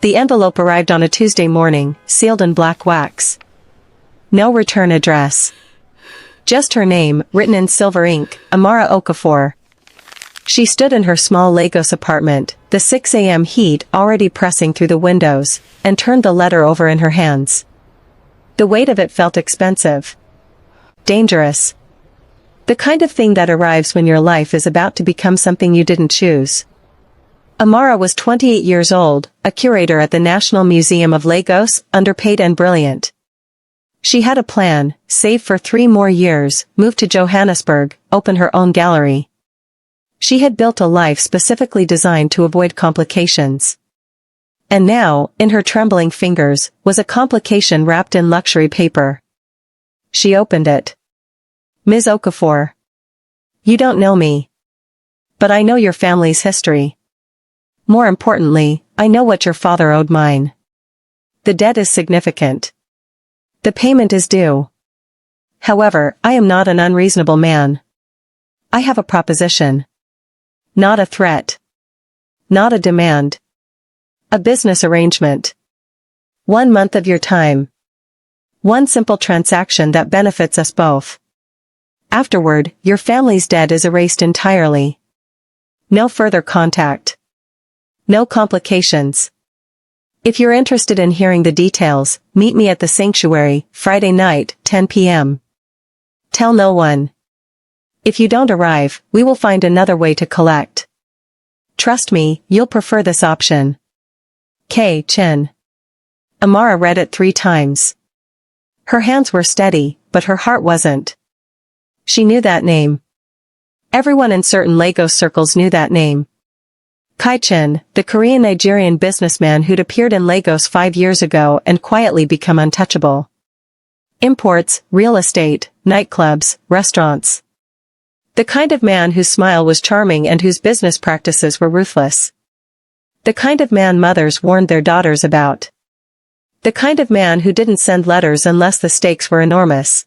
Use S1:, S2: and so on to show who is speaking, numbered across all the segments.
S1: The envelope arrived on a Tuesday morning, sealed in black wax. No return address. Just her name, written in silver ink, Amara Okafor. She stood in her small Lagos apartment, the 6 a.m. heat already pressing through the windows, and turned the letter over in her hands. The weight of it felt expensive. Dangerous. The kind of thing that arrives when your life is about to become something you didn't choose. Amara was 28 years old, a curator at the National Museum of Lagos, underpaid and brilliant. She had a plan: save for 3 more years, move to Johannesburg, open her own gallery. She had built a life specifically designed to avoid complications. And now, in her trembling fingers, was a complication wrapped in luxury paper. She opened it. Ms. Okafor. You don't know me. But I know your family's history. More importantly, I know what your father owed mine. The debt is significant. The payment is due. However, I am not an unreasonable man. I have a proposition. Not a threat. Not a demand. A business arrangement. 1 month of your time. One simple transaction that benefits us both. Afterward, your family's debt is erased entirely. No further contact. No complications. If you're interested in hearing the details, meet me at the sanctuary, Friday night, 10 p.m. Tell no one. If you don't arrive, we will find another way to collect. Trust me, you'll prefer this option. K. Chin. Amara read it 3 times. Her hands were steady, but her heart wasn't. She knew that name. Everyone in certain Lagos circles knew that name. Kai Chin, the Korean-Nigerian businessman who'd appeared in Lagos 5 years ago and quietly become untouchable. Imports, real estate, nightclubs, restaurants. The kind of man whose smile was charming and whose business practices were ruthless. The kind of man mothers warned their daughters about. The kind of man who didn't send letters unless the stakes were enormous.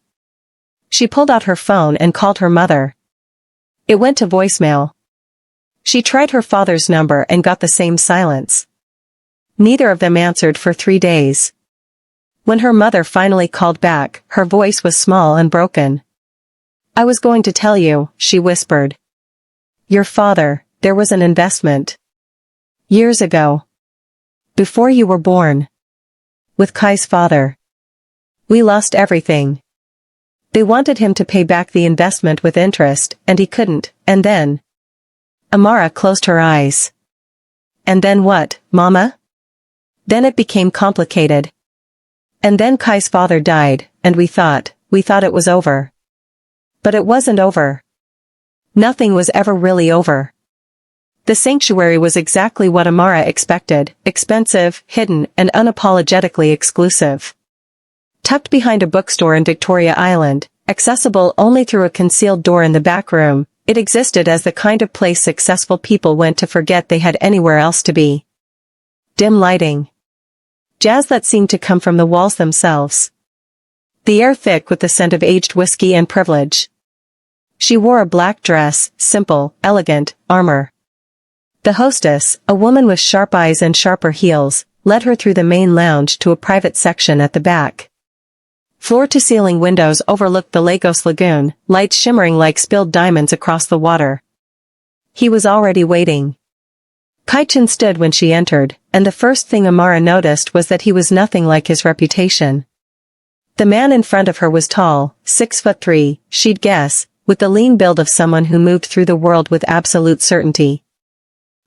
S1: She pulled out her phone and called her mother. It went to voicemail. She tried her father's number and got the same silence. Neither of them answered for 3 days. When her mother finally called back, her voice was small and broken. I was going to tell you, she whispered. Your father, there was an investment. Years ago. Before you were born. With Kai's father. We lost everything. They wanted him to pay back the investment with interest, and he couldn't, and then. Amara closed her eyes. And then what, Mama? Then it became complicated. And then Kai's father died, and we thought it was over. But it wasn't over. Nothing was ever really over. The sanctuary was exactly what Amara expected: expensive, hidden, and unapologetically exclusive. Tucked behind a bookstore in Victoria Island, accessible only through a concealed door in the back room, it existed as the kind of place successful people went to forget they had anywhere else to be. Dim lighting. Jazz that seemed to come from the walls themselves. The air thick with the scent of aged whiskey and privilege. She wore a black dress, simple, elegant, armor. The hostess, a woman with sharp eyes and sharper heels, led her through the main lounge to a private section at the back. Floor-to-ceiling windows overlooked the Lagos lagoon, lights shimmering like spilled diamonds across the water. He was already waiting. Kai-chin stood when she entered, and the first thing Amara noticed was that he was nothing like his reputation. The man in front of her was tall, 6'3", she'd guess, with the lean build of someone who moved through the world with absolute certainty.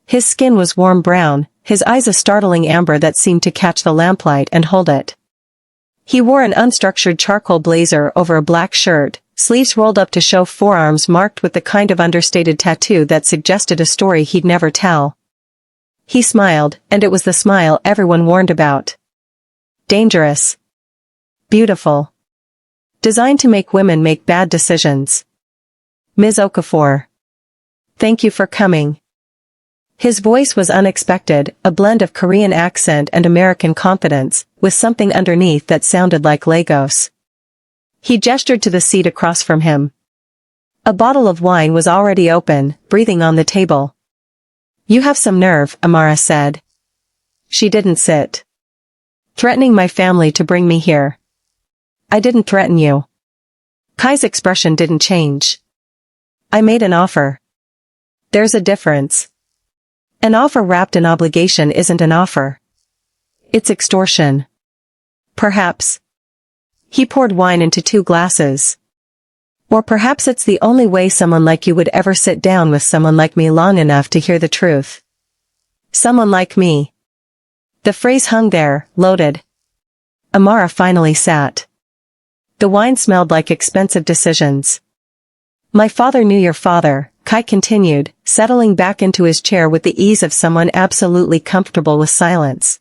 S1: His skin was warm brown, his eyes a startling amber that seemed to catch the lamplight and hold it. He wore an unstructured charcoal blazer over a black shirt, sleeves rolled up to show forearms marked with the kind of understated tattoo that suggested a story he'd never tell. He smiled, and it was the smile everyone warned about. Dangerous. Beautiful. Designed to make women make bad decisions. Ms. Okafor. Thank you for coming. His voice was unexpected, a blend of Korean accent and American confidence, with something underneath that sounded like Lagos. He gestured to the seat across from him. A bottle of wine was already open, breathing on the table. You have some nerve, Amara said. She didn't sit. Threatening my family to bring me here. I didn't threaten you. Kai's expression didn't change. I made an offer. There's a difference. An offer wrapped in obligation isn't an offer. It's extortion. Perhaps. He poured wine into 2 glasses. Or perhaps it's the only way someone like you would ever sit down with someone like me long enough to hear the truth. Someone like me. The phrase hung there, loaded. Amara finally sat. The wine smelled like expensive decisions. My father knew your father, Kai continued, settling back into his chair with the ease of someone absolutely comfortable with silence.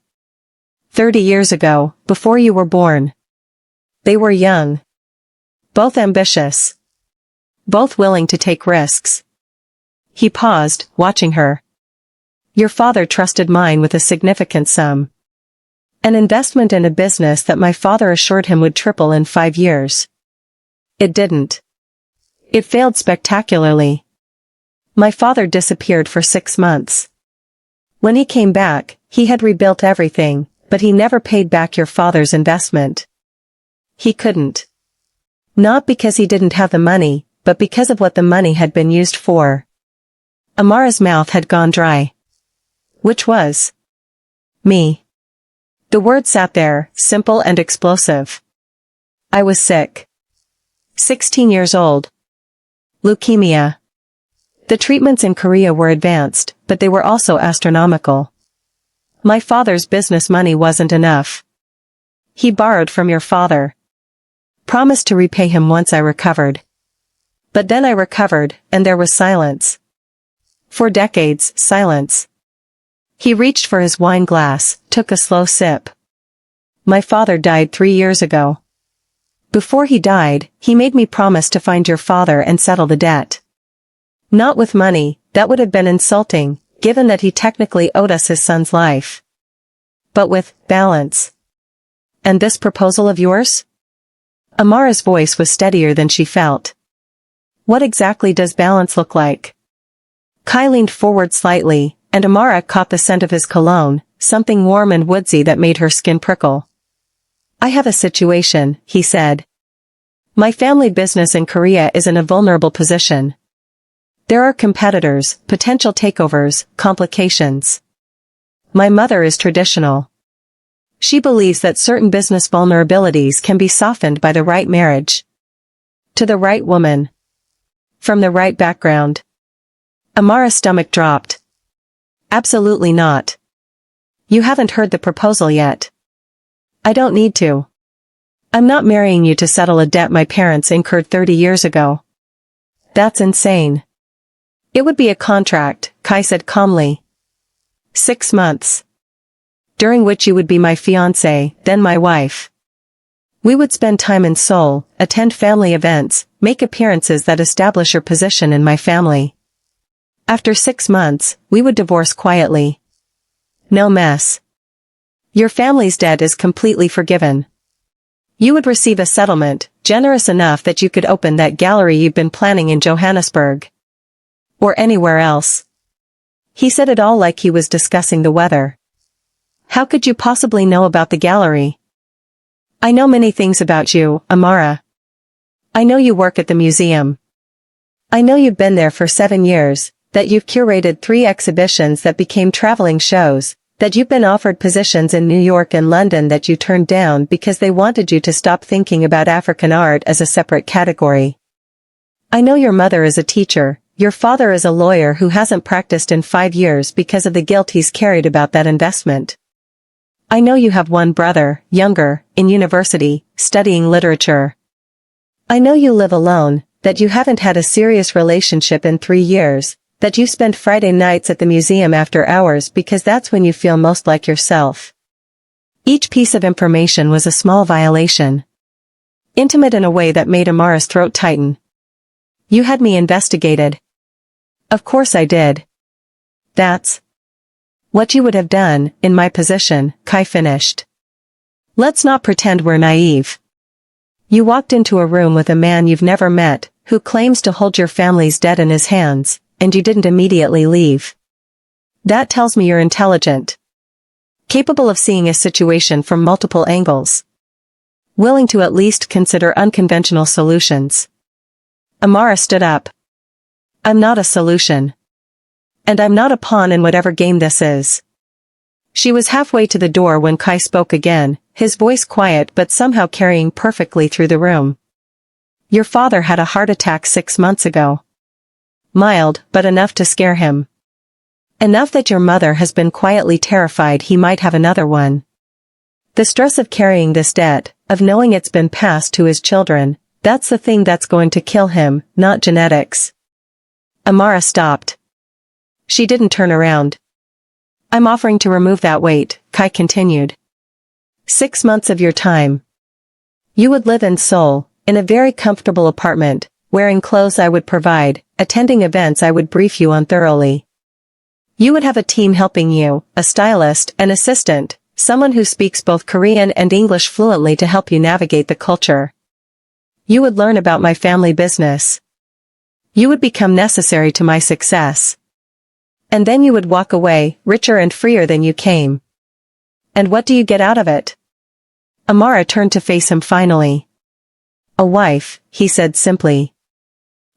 S1: 30 years ago, before you were born. They were young. Both ambitious. Both willing to take risks. He paused, watching her. Your father trusted mine with a significant sum. An investment in a business that my father assured him would triple in 5 years. It didn't. It failed spectacularly. My father disappeared for 6 months. When he came back, he had rebuilt everything, but he never paid back your father's investment. He couldn't. Not because he didn't have the money, but because of what the money had been used for. Amara's mouth had gone dry. Which was? Me. The word sat there, simple and explosive. I was sick. 16 years old. Leukemia. The treatments in Korea were advanced, but they were also astronomical. My father's business money wasn't enough. He borrowed from your father. Promised to repay him once I recovered. But then I recovered, and there was silence. For decades, silence. He reached for his wine glass, took a slow sip. My father died 3 years ago. Before he died, he made me promise to find your father and settle the debt. Not with money, that would have been insulting, given that he technically owed us his son's life. But with balance. And this proposal of yours? Amara's voice was steadier than she felt. What exactly does balance look like? Kai leaned forward slightly, and Amara caught the scent of his cologne, something warm and woodsy that made her skin prickle. I have a situation, he said. My family business in Korea is in a vulnerable position. There are competitors, potential takeovers, complications. My mother is traditional. She believes that certain business vulnerabilities can be softened by the right marriage. To the right woman. From the right background. Amara's stomach dropped. Absolutely not. You haven't heard the proposal yet. I don't need to. I'm not marrying you to settle a debt my parents incurred 30 years ago. That's insane. It would be a contract, Kai said calmly. 6 months. During which you would be my fiancé, then my wife. We would spend time in Seoul, attend family events, make appearances that establish your position in my family. After 6 months, we would divorce quietly. No mess. Your family's debt is completely forgiven. You would receive a settlement, generous enough that you could open that gallery you've been planning in Johannesburg. Or anywhere else. He said it all like he was discussing the weather. How could you possibly know about the gallery? I know many things about you, Amara. I know you work at the museum. I know you've been there for 7 years, that you've curated 3 exhibitions that became traveling shows, that you've been offered positions in New York and London that you turned down because they wanted you to stop thinking about African art as a separate category. I know your mother is a teacher, your father is a lawyer who hasn't practiced in 5 years because of the guilt he's carried about that investment. I know you have one brother, younger, in university, studying literature. I know you live alone, that you haven't had a serious relationship in 3 years, that you spend Friday nights at the museum after hours because that's when you feel most like yourself. Each piece of information was a small violation. Intimate in a way that made Amara's throat tighten. You had me investigated. Of course I did. That's what you would have done, in my position, Kai finished. Let's not pretend we're naive. You walked into a room with a man you've never met, who claims to hold your family's debt in his hands, and you didn't immediately leave. That tells me you're intelligent. capable of seeing a situation from multiple angles, willing to at least consider unconventional solutions. Amara stood up. I'm not a solution. And I'm not a pawn in whatever game this is. She was halfway to the door when Kai spoke again, his voice quiet but somehow carrying perfectly through the room. Your father had a heart attack 6 months ago. Mild, but enough to scare him. Enough that your mother has been quietly terrified he might have another one. The stress of carrying this debt, of knowing it's been passed to his children, that's the thing that's going to kill him, not genetics. Amara stopped. She didn't turn around. I'm offering to remove that weight, Kai continued. 6 months of your time. You would live in Seoul, in a very comfortable apartment, wearing clothes I would provide, attending events I would brief you on thoroughly. You would have a team helping you, a stylist, an assistant, someone who speaks both Korean and English fluently to help you navigate the culture. You would learn about my family business. You would become necessary to my success. And then you would walk away, richer and freer than you came. And what do you get out of it? Amara turned to face him finally. A wife, he said simply.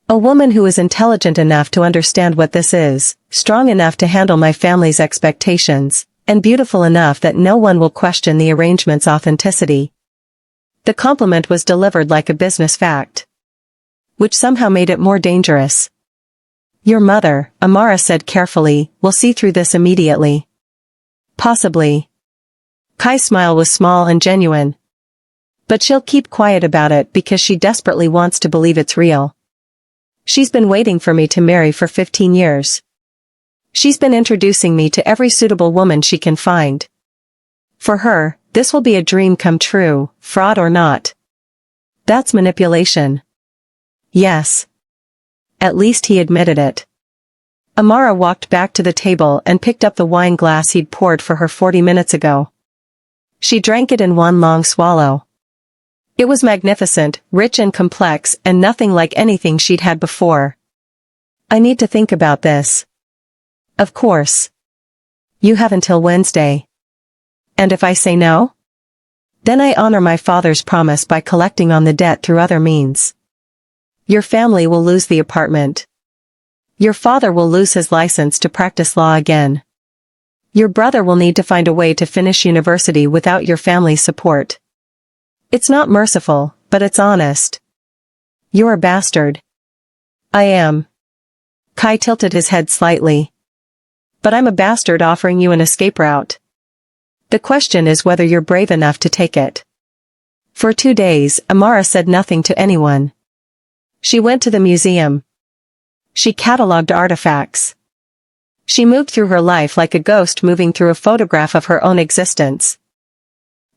S1: A woman who is intelligent enough to understand what this is, strong enough to handle my family's expectations, and beautiful enough that no one will question the arrangement's authenticity. The compliment was delivered like a business fact, which somehow made it more dangerous. Your mother, Amara said carefully, will see through this immediately. Possibly. Kai's smile was small and genuine. But she'll keep quiet about it because she desperately wants to believe it's real. She's been waiting for me to marry for 15 years. She's been introducing me to every suitable woman she can find. For her, this will be a dream come true, fraud or not. That's manipulation. Yes. At least he admitted it. Amara walked back to the table and picked up the wine glass he'd poured for her 40 minutes ago. She drank it in one long swallow. It was magnificent, rich and complex, and nothing like anything she'd had before. I need to think about this. Of course. You have until Wednesday. And if I say no? Then I honor my father's promise by collecting on the debt through other means. Your family will lose the apartment. Your father will lose his license to practice law again. Your brother will need to find a way to finish university without your family's support. It's not merciful, but it's honest. You're a bastard. I am. Kai tilted his head slightly. But I'm a bastard offering you an escape route. The question is whether you're brave enough to take it. For 2 days, Amara said nothing to anyone. She went to the museum. She catalogued artifacts. She moved through her life like a ghost moving through a photograph of her own existence.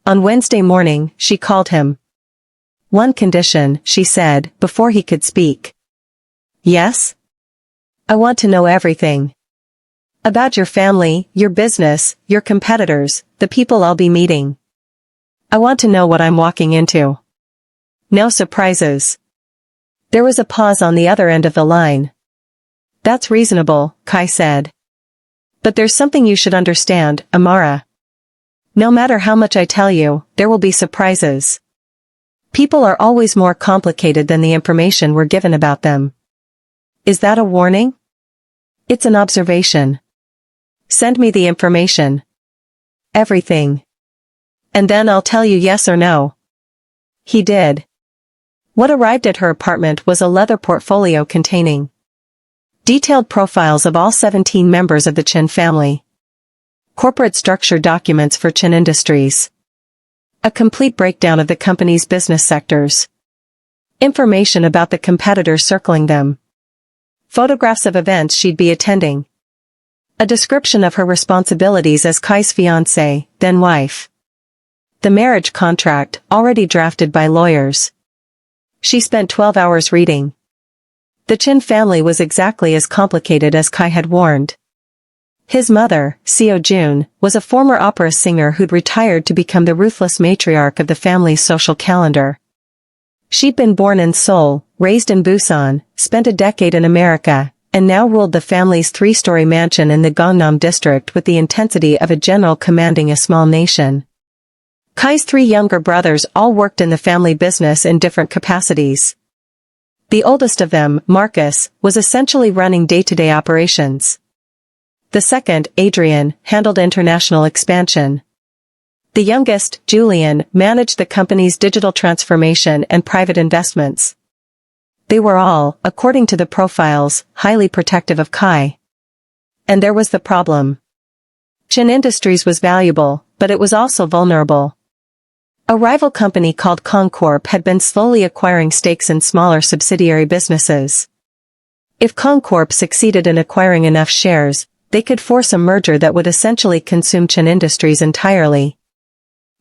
S1: On Wednesday morning, she called him. One condition, she said, before he could speak. Yes? I want to know everything. About your family, your business, your competitors, the people I'll be meeting. I want to know what I'm walking into. No surprises. There was a pause on the other end of the line. That's reasonable, Kai said. But there's something you should understand, Amara. No matter how much I tell you, there will be surprises. People are always more complicated than the information we're given about them. Is that a warning? It's an observation. Send me the information. Everything. And then I'll tell you yes or no. He did. What arrived at her apartment was a leather portfolio containing detailed profiles of all 17 members of the Chin family. Corporate structure documents for Chin Industries. A complete breakdown of the company's business sectors. Information about the competitors circling them. Photographs of events she'd be attending. A description of her responsibilities as Kai's fiancée, then wife. The marriage contract, already drafted by lawyers. She spent 12 hours reading. The Chin family was exactly as complicated as Kai had warned. His mother, Seo Jun, was a former opera singer who'd retired to become the ruthless matriarch of the family's social calendar. She'd been born in Seoul, raised in Busan, spent a decade in America, and now ruled the family's three-story mansion in the Gangnam district with the intensity of a general commanding a small nation. Kai's three younger brothers all worked in the family business in different capacities. The oldest of them, Marcus, was essentially running day-to-day operations. The second, Adrian, handled international expansion. The youngest, Julian, managed the company's digital transformation and private investments. They were all, according to the profiles, highly protective of Kai. And there was the problem. Chin Industries was valuable, but it was also vulnerable. A rival company called Concorp had been slowly acquiring stakes in smaller subsidiary businesses. If Concorp succeeded in acquiring enough shares, they could force a merger that would essentially consume Chin Industries entirely.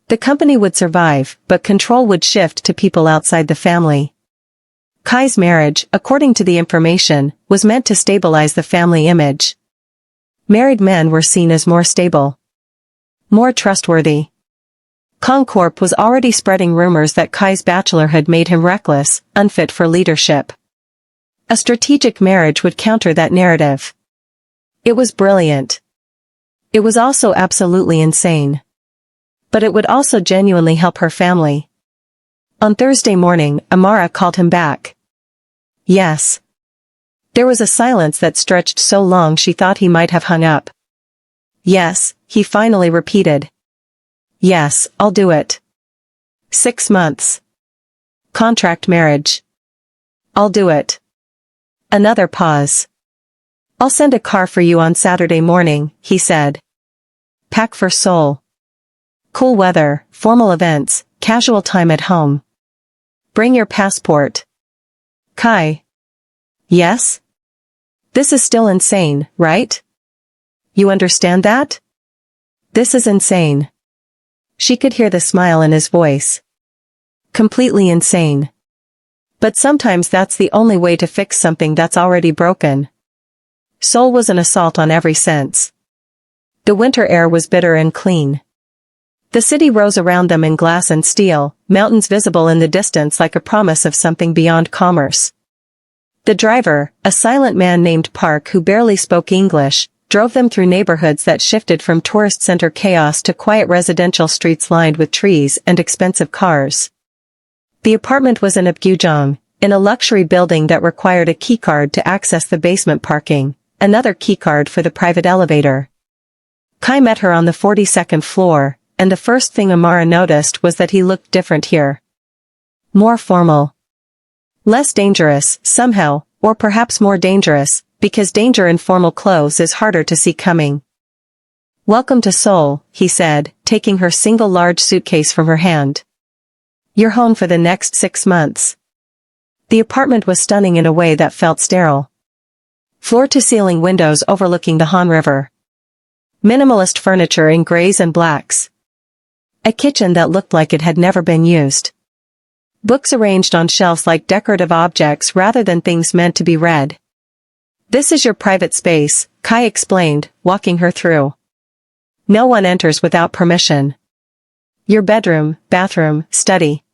S1: The company would survive, but control would shift to people outside the family. Kai's marriage, according to the information, was meant to stabilize the family image. Married men were seen as more stable, more trustworthy. Concorp was already spreading rumors that Kai's bachelorhood made him reckless, unfit for leadership. A strategic marriage would counter that narrative. It was brilliant. It was also absolutely insane. But it would also genuinely help her family. On Thursday morning, Amara called him back. Yes. There was a silence that stretched so long she thought he might have hung up. Yes, he finally repeated. Yes, I'll do it. 6 months. Contract marriage. I'll do it. Another pause. I'll send a car for you on Saturday morning, he said. Pack for Seoul. Cool weather, formal events, casual time at home. Bring your passport. Kai. Yes? This is still insane, right? You understand that? This is insane. She could hear the smile in his voice. Completely insane. But sometimes that's the only way to fix something that's already broken. Seoul was an assault on every sense. The winter air was bitter and clean. The city rose around them in glass and steel, mountains visible in the distance like a promise of something beyond commerce. The driver, a silent man named Park who barely spoke English, drove them through neighborhoods that shifted from tourist center chaos to quiet residential streets lined with trees and expensive cars. The apartment was in Apgujeong, in a luxury building that required a keycard to access the basement parking, another keycard for the private elevator. Kai met her on the 42nd floor, and the first thing Amara noticed was that he looked different here. More formal. Less dangerous, somehow, or perhaps more dangerous, because danger in formal clothes is harder to see coming. Welcome to Seoul, he said, taking her single large suitcase from her hand. You're home for the next 6 months. The apartment was stunning in a way that felt sterile. Floor-to-ceiling windows overlooking the Han River. Minimalist furniture in grays and blacks. A kitchen that looked like it had never been used. Books arranged on shelves like decorative objects rather than things meant to be read. This is your private space, Kai explained, walking her through. No one enters without permission. Your bedroom, bathroom, study.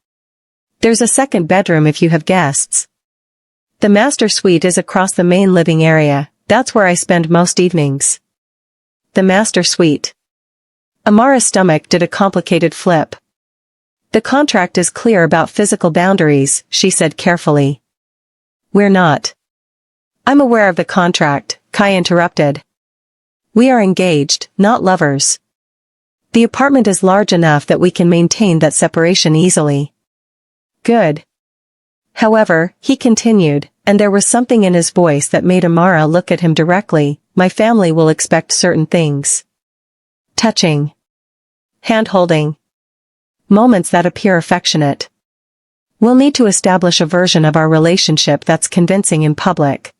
S1: There's a second bedroom if you have guests. The master suite is across the main living area, that's where I spend most evenings. The master suite. Amara's stomach did a complicated flip. The contract is clear about physical boundaries, she said carefully. We're not. I'm aware of the contract, Kai interrupted. We are engaged, not lovers. The apartment is large enough that we can maintain that separation easily. Good. However, he continued, and there was something in his voice that made Amara look at him directly, my family will expect certain things. Touching. Hand-holding. Moments that appear affectionate. We'll need to establish a version of our relationship that's convincing in public.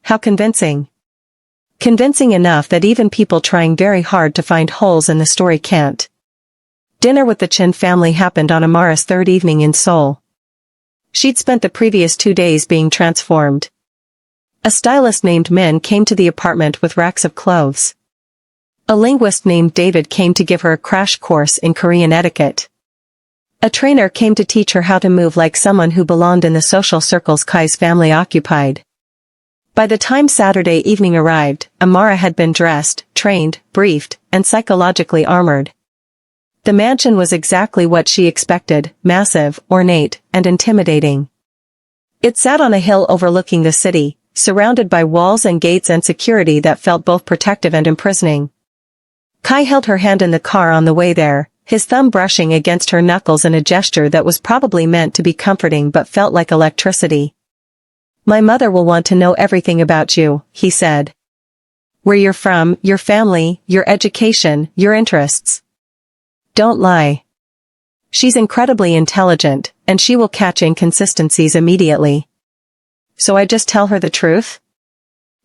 S1: How convincing? Convincing enough that even people trying very hard to find holes in the story can't. Dinner with the Chin family happened on Amara's third evening in Seoul. She'd spent the previous 2 days being transformed. A stylist named Min came to the apartment with racks of clothes. A linguist named David came to give her a crash course in Korean etiquette. A trainer came to teach her how to move like someone who belonged in the social circles Kai's family occupied. By the time Saturday evening arrived, Amara had been dressed, trained, briefed, and psychologically armored. The mansion was exactly what she expected, massive, ornate, and intimidating. It sat on a hill overlooking the city, surrounded by walls and gates and security that felt both protective and imprisoning. Kai held her hand in the car on the way there, his thumb brushing against her knuckles in a gesture that was probably meant to be comforting but felt like electricity. "My mother will want to know everything about you," he said. "Where you're from, your family, your education, your interests. Don't lie. She's incredibly intelligent, and she will catch inconsistencies immediately." "So I just tell her the truth?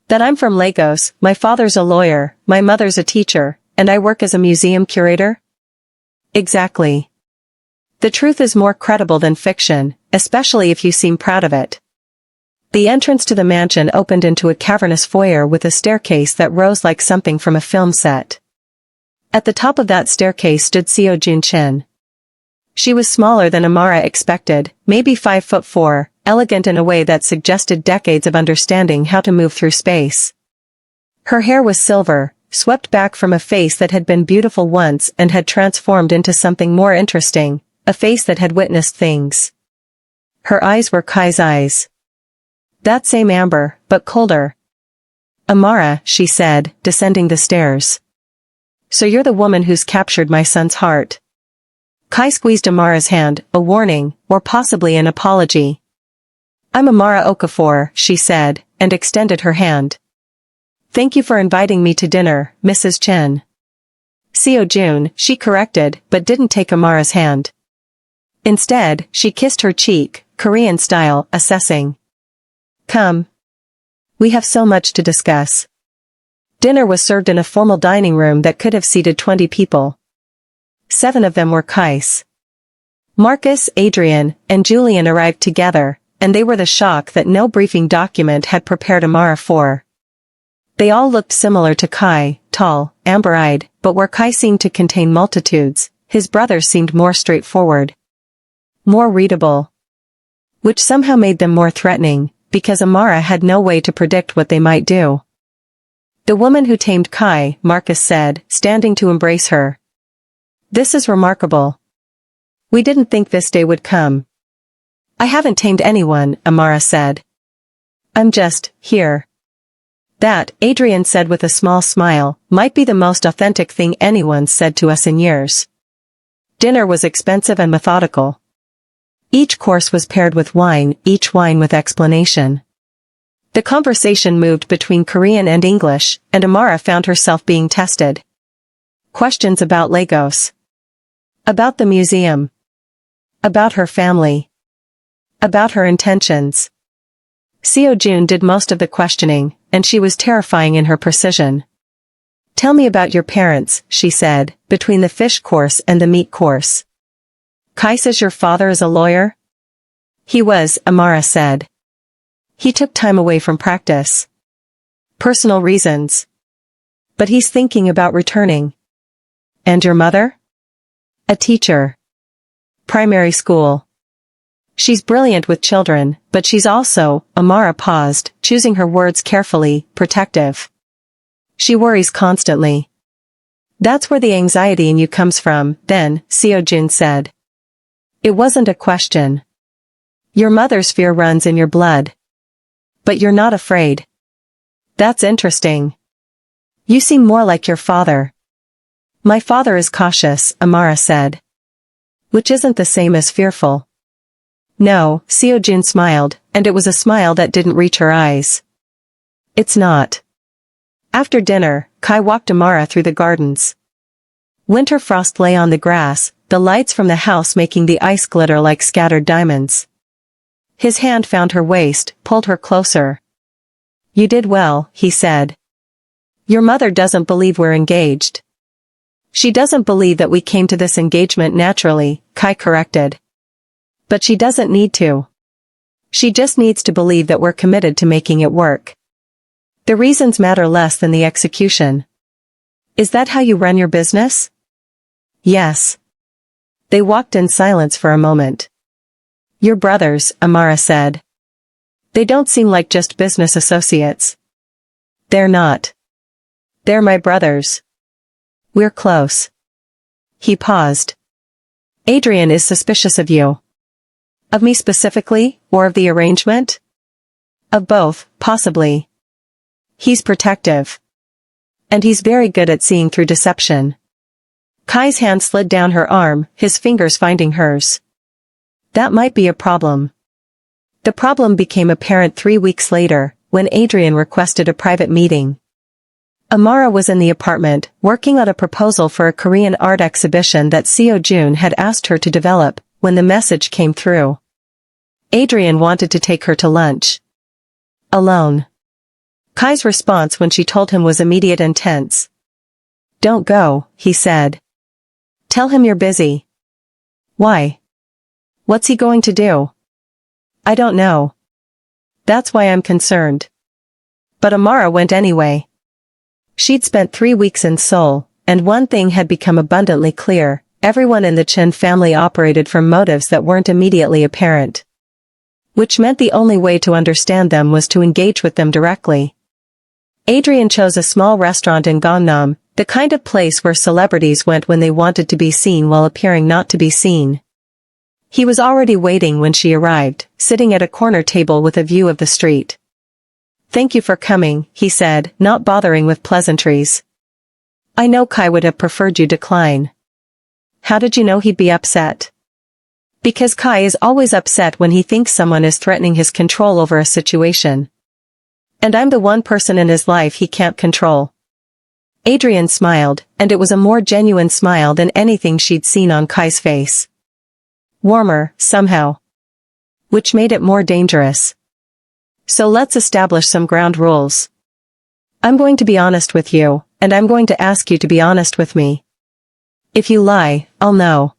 S1: That I'm from Lagos, my father's a lawyer, my mother's a teacher, and I work as a museum curator?" "Exactly. The truth is more credible than fiction, especially if you seem proud of it." The entrance to the mansion opened into a cavernous foyer with a staircase that rose like something from a film set. At the top of that staircase stood Seo Jun-chin. She was smaller than Amara expected, maybe 5'4", elegant in a way that suggested decades of understanding how to move through space. Her hair was silver, swept back from a face that had been beautiful once and had transformed into something more interesting, a face that had witnessed things. Her eyes were Kai's eyes. That same amber, but colder. "Amara," she said, descending the stairs. "So you're the woman who's captured my son's heart." Kai squeezed Amara's hand, a warning, or possibly an apology. "I'm Amara Okafor," she said, and extended her hand. "Thank you for inviting me to dinner, Mrs. Chen." "Seo Jun," she corrected, but didn't take Amara's hand. Instead, she kissed her cheek, Korean style, assessing. "Come. We have so much to discuss." Dinner was served in a formal dining room that could have seated 20 people. 7 of them were Kais. Marcus, Adrian, and Julian arrived together, and they were the shock that no briefing document had prepared Amara for. They all looked similar to Kai, tall, amber-eyed, but where Kai seemed to contain multitudes, his brother seemed more straightforward. More readable. Which somehow made them more threatening, because Amara had no way to predict what they might do. "The woman who tamed Kai," Marcus said, standing to embrace her. "This is remarkable. We didn't think this day would come." "I haven't tamed anyone," Amara said. "I'm just here." That, Adrian said with a small smile, might be the most authentic thing anyone's said to us in years. Dinner was expensive and methodical. Each course was paired with wine, each wine with explanation. The conversation moved between Korean and English, and Amara found herself being tested. Questions about Lagos. About the museum. About her family. About her intentions. Seo Jun did most of the questioning, and she was terrifying in her precision. "Tell me about your parents," she said, between the fish course and the meat course. "Kai says your father is a lawyer?" "He was," Amara said. "He took time away from practice. Personal reasons. But he's thinking about returning." "And your mother?" "A teacher. Primary school. She's brilliant with children, but she's also," Amara paused, choosing her words carefully, "protective. She worries constantly." "That's where the anxiety in you comes from, then," Seo Jun said. It wasn't a question. "Your mother's fear runs in your blood. But you're not afraid." "That's interesting. You seem more like your father." "My father is cautious," Amara said. "Which isn't the same as fearful." "No," Seo Jun smiled, and it was a smile that didn't reach her eyes. "It's not." After dinner, Kai walked Amara through the gardens. Winter frost lay on the grass, the lights from the house making the ice glitter like scattered diamonds. His hand found her waist, pulled her closer. "You did well," he said. "Your mother doesn't believe we're engaged." "She doesn't believe that we came to this engagement naturally," Kai corrected. "But she doesn't need to. She just needs to believe that we're committed to making it work. The reasons matter less than the execution." "Is that how you run your business?" "Yes." They walked in silence for a moment. "You're brothers," Amara said. They don't seem like just business associates. They're not. They're my brothers. We're close. He paused. Adrian is suspicious of you. Of me specifically, or of the arrangement? Of both, possibly. He's protective. And he's very good at seeing through deception. Kai's hand slid down her arm, his fingers finding hers. That might be a problem. The problem became apparent 3 weeks later, when Adrian requested a private meeting. Amara was in the apartment, working on a proposal for a Korean art exhibition that Seo Jun had asked her to develop, when the message came through. Adrian wanted to take her to lunch. Alone. Kai's response when she told him was immediate and tense. Don't go, he said. Tell him you're busy. Why? What's he going to do? I don't know. That's why I'm concerned. But Amara went anyway. She'd spent 3 weeks in Seoul, and one thing had become abundantly clear: everyone in the Chen family operated from motives that weren't immediately apparent. Which meant the only way to understand them was to engage with them directly. Adrian chose a small restaurant in Gangnam, the kind of place where celebrities went when they wanted to be seen while appearing not to be seen. He was already waiting when she arrived, sitting at a corner table with a view of the street. Thank you for coming, he said, not bothering with pleasantries. I know Kai would have preferred you decline. How did you know he'd be upset? Because Kai is always upset when he thinks someone is threatening his control over a situation. And I'm the one person in his life he can't control. Adrian smiled, and it was a more genuine smile than anything she'd seen on Kai's face. Warmer, somehow. Which made it more dangerous. So let's establish some ground rules. I'm going to be honest with you, and I'm going to ask you to be honest with me. If you lie, I'll know.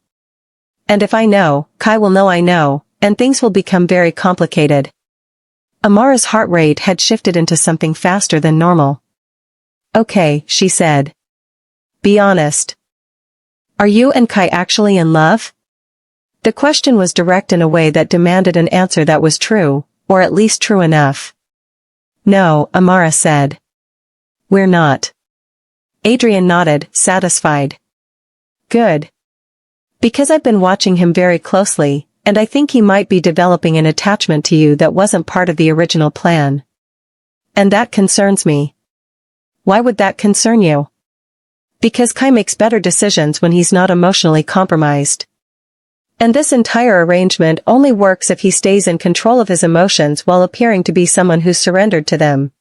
S1: And if I know, Kai will know I know, and things will become very complicated. Amara's heart rate had shifted into something faster than normal. Okay, she said. Be honest. Are you and Kai actually in love? The question was direct in a way that demanded an answer that was true, or at least true enough. No, Amara said. We're not. Adrian nodded, satisfied. Good. Because I've been watching him very closely, and I think he might be developing an attachment to you that wasn't part of the original plan. And that concerns me. Why would that concern you? Because Kai makes better decisions when he's not emotionally compromised. And this entire arrangement only works if he stays in control of his emotions while appearing to be someone who's surrendered to them.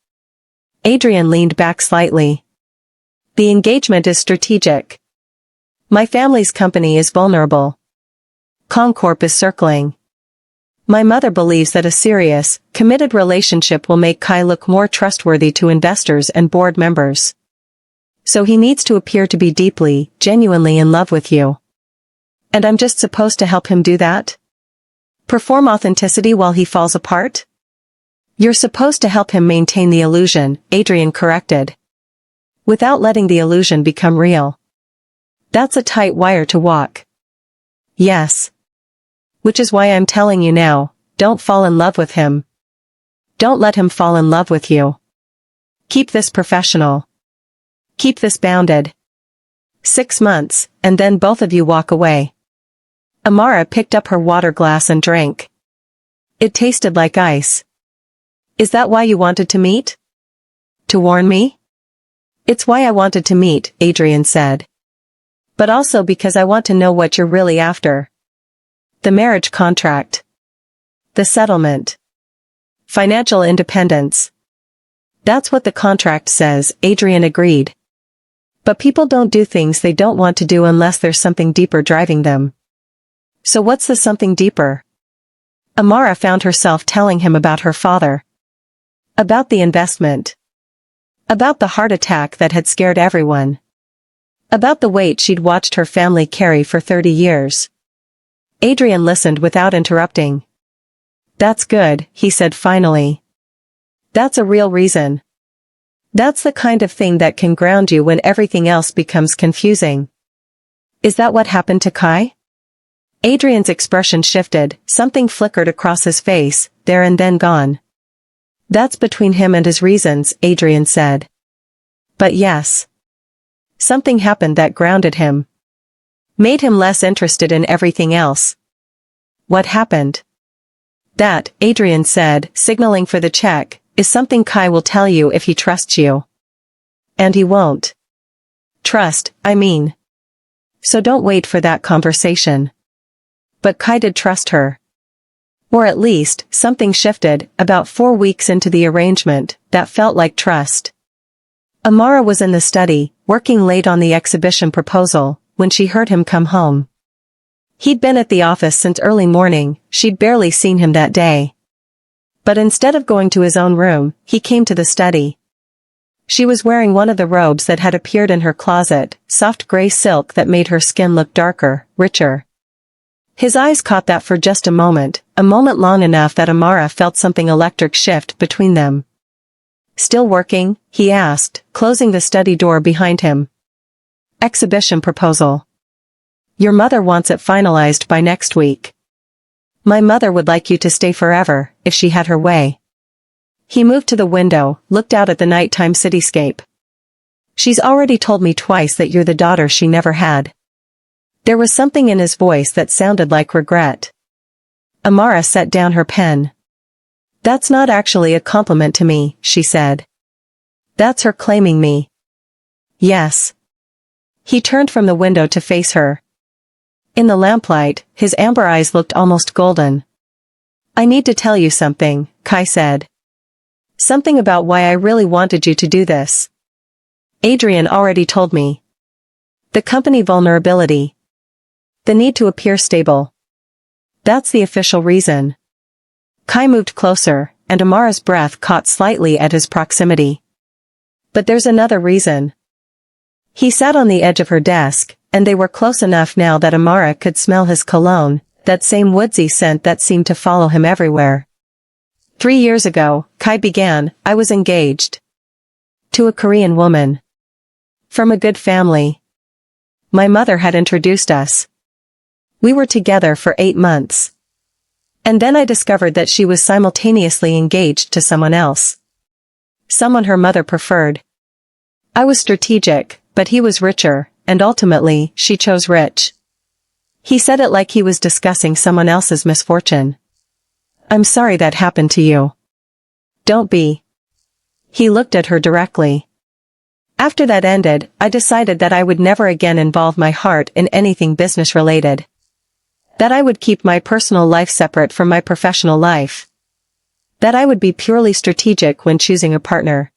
S1: Adrian leaned back slightly. The engagement is strategic. My family's company is vulnerable. Concorp is circling. My mother believes that a serious, committed relationship will make Kai look more trustworthy to investors and board members. So he needs to appear to be deeply, genuinely in love with you. And I'm just supposed to help him do that? Perform authenticity while he falls apart? You're supposed to help him maintain the illusion, Adrian corrected. Without letting the illusion become real. That's a tight wire to walk. Yes. Which is why I'm telling you now, don't fall in love with him. Don't let him fall in love with you. Keep this professional. Keep this bounded. 6 months, and then both of you walk away. Amara picked up her water glass and drank. It tasted like ice. Is that why you wanted to meet? To warn me? It's why I wanted to meet, Adrian said. But also because I want to know what you're really after. The marriage contract. The settlement. Financial independence. That's what the contract says, Adrian agreed. But people don't do things they don't want to do unless there's something deeper driving them. So what's the something deeper? Amara found herself telling him about her father. About the investment. About the heart attack that had scared everyone. About the weight she'd watched her family carry for 30 years. Adrian listened without interrupting. That's good, he said finally. That's a real reason. That's the kind of thing that can ground you when everything else becomes confusing. Is that what happened to Kai? Adrian's expression shifted, something flickered across his face, there and then gone. That's between him and his reasons, Adrian said. But yes. Something happened that grounded him. Made him less interested in everything else. What happened? That, Adrian said, signaling for the check, is something Kai will tell you if he trusts you. And he won't. Trust, I mean. So don't wait for that conversation. But Kai did trust her. Or at least, something shifted, about 4 weeks into the arrangement, that felt like trust. Amara was in the study, working late on the exhibition proposal, when she heard him come home. He'd been at the office since early morning, she'd barely seen him that day. But instead of going to his own room, he came to the study. She was wearing one of the robes that had appeared in her closet, soft gray silk that made her skin look darker, richer. His eyes caught that for just a moment long enough that Amara felt something electric shift between them. Still working? He asked, closing the study door behind him. Exhibition proposal. Your mother wants it finalized by next week. My mother would like you to stay forever, if she had her way. He moved to the window, looked out at the nighttime cityscape. She's already told me twice that you're the daughter she never had. There was something in his voice that sounded like regret. Amara set down her pen. That's not actually a compliment to me, she said. That's her claiming me. Yes. He turned from the window to face her. In the lamplight, his amber eyes looked almost golden. I need to tell you something, Kai said. Something about why I really wanted you to do this. Adrian already told me. The company vulnerability. The need to appear stable. That's the official reason. Kai moved closer, and Amara's breath caught slightly at his proximity. But there's another reason. He sat on the edge of her desk, and they were close enough now that Amara could smell his cologne, that same woodsy scent that seemed to follow him everywhere. 3 years ago, Kai began, I was engaged. To a Korean woman. From a good family. My mother had introduced us. We were together for 8 months. And then I discovered that she was simultaneously engaged to someone else. Someone her mother preferred. I was strategic, but he was richer, and ultimately, she chose rich. He said it like he was discussing someone else's misfortune. I'm sorry that happened to you. Don't be. He looked at her directly. After that ended, I decided that I would never again involve my heart in anything business-related. That I would keep my personal life separate from my professional life. That I would be purely strategic when choosing a partner.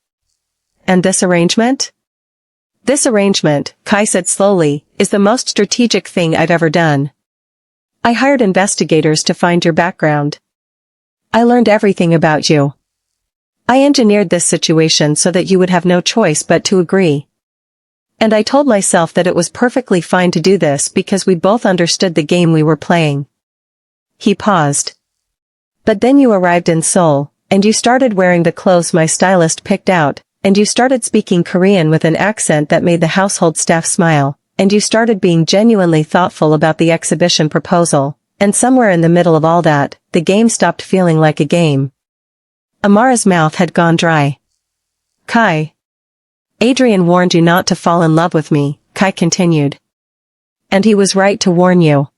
S1: And this arrangement? This arrangement, Kai said slowly, is the most strategic thing I've ever done. I hired investigators to find your background. I learned everything about you. I engineered this situation so that you would have no choice but to agree. And I told myself that it was perfectly fine to do this because we both understood the game we were playing. He paused. But then you arrived in Seoul, and you started wearing the clothes my stylist picked out, and you started speaking Korean with an accent that made the household staff smile, and you started being genuinely thoughtful about the exhibition proposal, and somewhere in the middle of all that, the game stopped feeling like a game. Amara's mouth had gone dry. Kai. Adrian warned you not to fall in love with me, Kai continued. And he was right to warn you.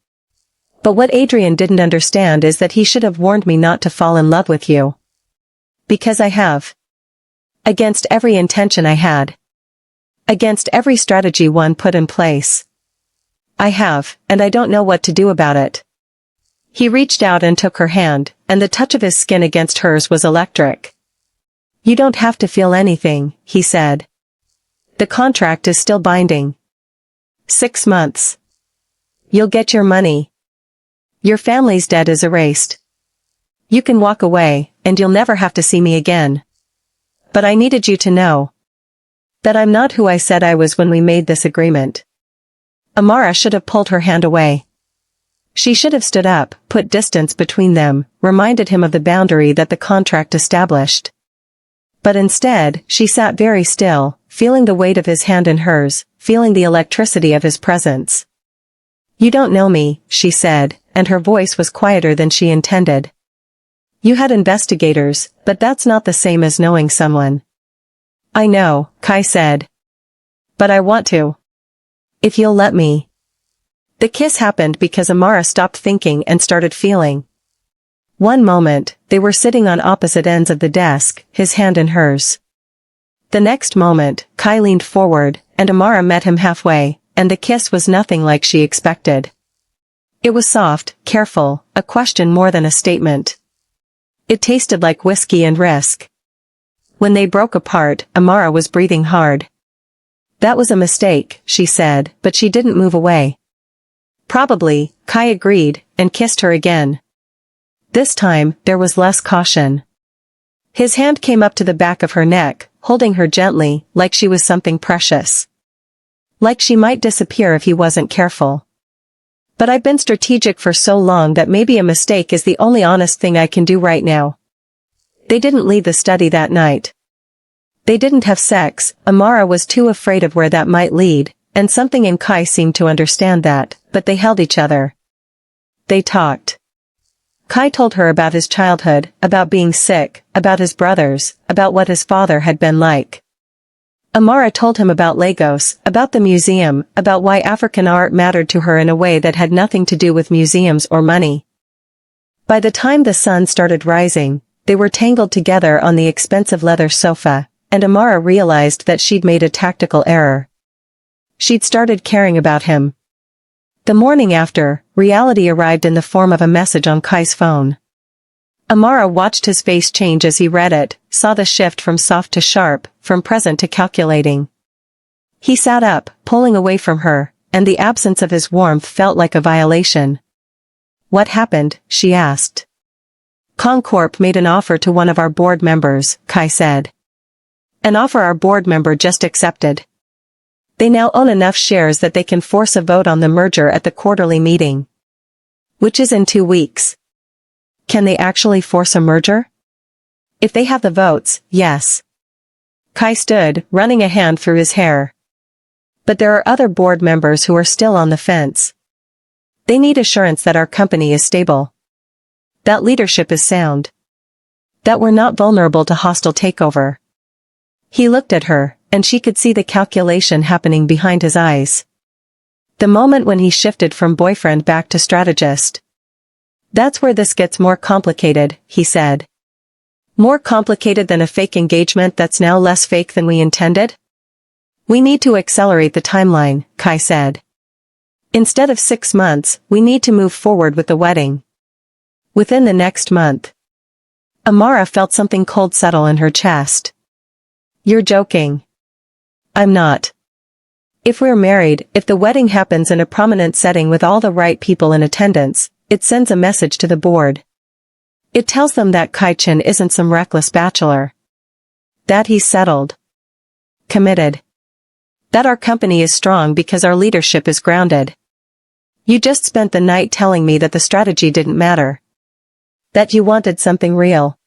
S1: But what Adrian didn't understand is that he should have warned me not to fall in love with you. Because I have. Against every intention I had. Against every strategy one put in place. I have, and I don't know what to do about it. He reached out and took her hand, and the touch of his skin against hers was electric. You don't have to feel anything, he said. The contract is still binding. 6 months. You'll get your money. Your family's debt is erased. You can walk away, and you'll never have to see me again. But I needed you to know that I'm not who I said I was when we made this agreement. Amara should have pulled her hand away. She should have stood up, put distance between them, reminded him of the boundary that the contract established. But instead, she sat very still, feeling the weight of his hand in hers, feeling the electricity of his presence. You don't know me, she said, and her voice was quieter than she intended. You had investigators, but that's not the same as knowing someone. I know, Kai said. But I want to. If you'll let me. The kiss happened because Amara stopped thinking and started feeling. One moment, they were sitting on opposite ends of the desk, his hand in hers. The next moment, Kai leaned forward, and Amara met him halfway, and the kiss was nothing like she expected. It was soft, careful, a question more than a statement. It tasted like whiskey and risk. When they broke apart, Amara was breathing hard. That was a mistake, she said, but she didn't move away. Probably, Kai agreed, and kissed her again. This time, there was less caution. His hand came up to the back of her neck, holding her gently, like she was something precious. Like she might disappear if he wasn't careful. But I've been strategic for so long that maybe a mistake is the only honest thing I can do right now. They didn't leave the study that night. They didn't have sex. Amara was too afraid of where that might lead, and something in Kai seemed to understand that, but they held each other. They talked. Kai told her about his childhood, about being sick, about his brothers, about what his father had been like. Amara told him about Lagos, about the museum, about why African art mattered to her in a way that had nothing to do with museums or money. By the time the sun started rising, they were tangled together on the expensive leather sofa, and Amara realized that she'd made a tactical error. She'd started caring about him. The morning after, reality arrived in the form of a message on Kai's phone. Amara watched his face change as he read it, saw the shift from soft to sharp, from present to calculating. He sat up, pulling away from her, and the absence of his warmth felt like a violation. What happened? She asked. Concorp made an offer to one of our board members, Kai said. An offer our board member just accepted. They now own enough shares that they can force a vote on the merger at the quarterly meeting. Which is in 2 weeks. Can they actually force a merger? If they have the votes, yes. Kai stood, running a hand through his hair. But there are other board members who are still on the fence. They need assurance that our company is stable. That leadership is sound. That we're not vulnerable to hostile takeover. He looked at her, and she could see the calculation happening behind his eyes. The moment when he shifted from boyfriend back to strategist. That's where this gets more complicated, he said. More complicated than a fake engagement that's now less fake than we intended? We need to accelerate the timeline, Kai said. Instead of 6 months, we need to move forward with the wedding. Within the next month. Amara felt something cold settle in her chest. You're joking. I'm not. If we're married, if the wedding happens in a prominent setting with all the right people in attendance, it sends a message to the board. It tells them that Kai-chan isn't some reckless bachelor. That he's settled. Committed. That our company is strong because our leadership is grounded. You just spent the night telling me that the strategy didn't matter. That you wanted something real.